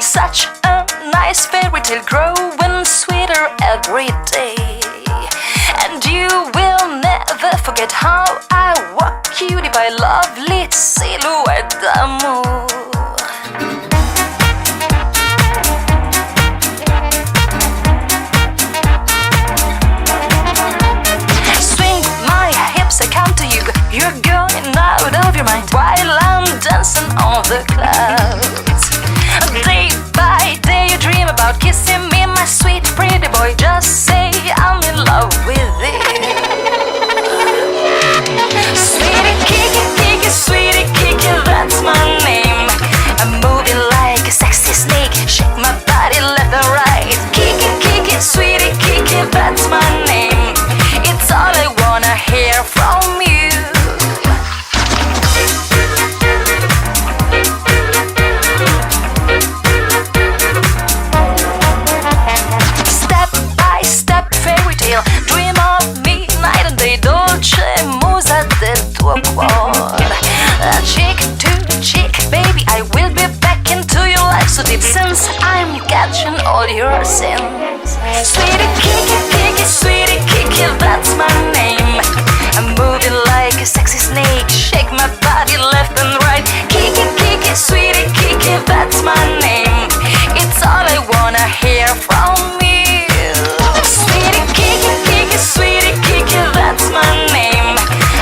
Such a nice fairy tale growing sweeter every day. And you will never forget how I walk cutie by lovely silhouette d'amour. Swing my hips, I come to you. You're going out of your mind while I'm dancing on the clouds. Day by day you dream about kissing me, my sweet pretty boy. Just say I'm in love with you. Sweetie Kiki, Kiki, sweetie Kiki, that's my name. I'm moving like a sexy snake, shake my body left and right. Kiki, Kiki, sweetie Kiki, that's my name. It's all I wanna hear from you. Dream of me night and day, dolce musa del tuo cuore. Cheek to cheek, baby, I will be back into your life so deep, since I'm catching all your sins. Sweetie Kiki, Kiki, sweetie Kiki, that's my name. I'm moving like a sexy snake, shake my body left and right. Kiki, Kiki, sweetie Kiki, that's my name. It's all I wanna hear from you. Sweetie Kiki, that's my name.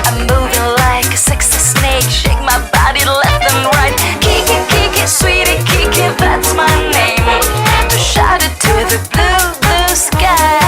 I'm moving like a sexy snake, shake my body left and right. Kiki, Kiki, sweetie Kiki, that's my name. To shout it to the blue, blue sky.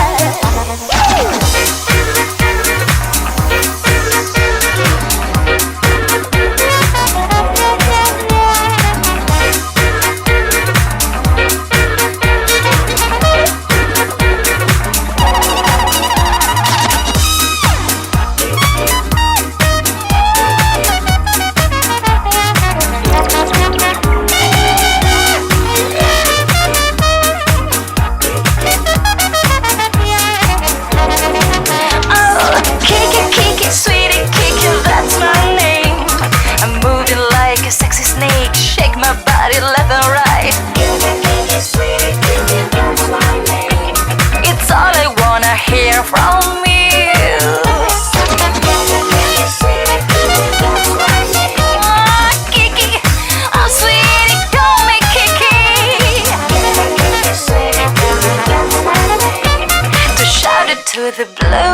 To the blue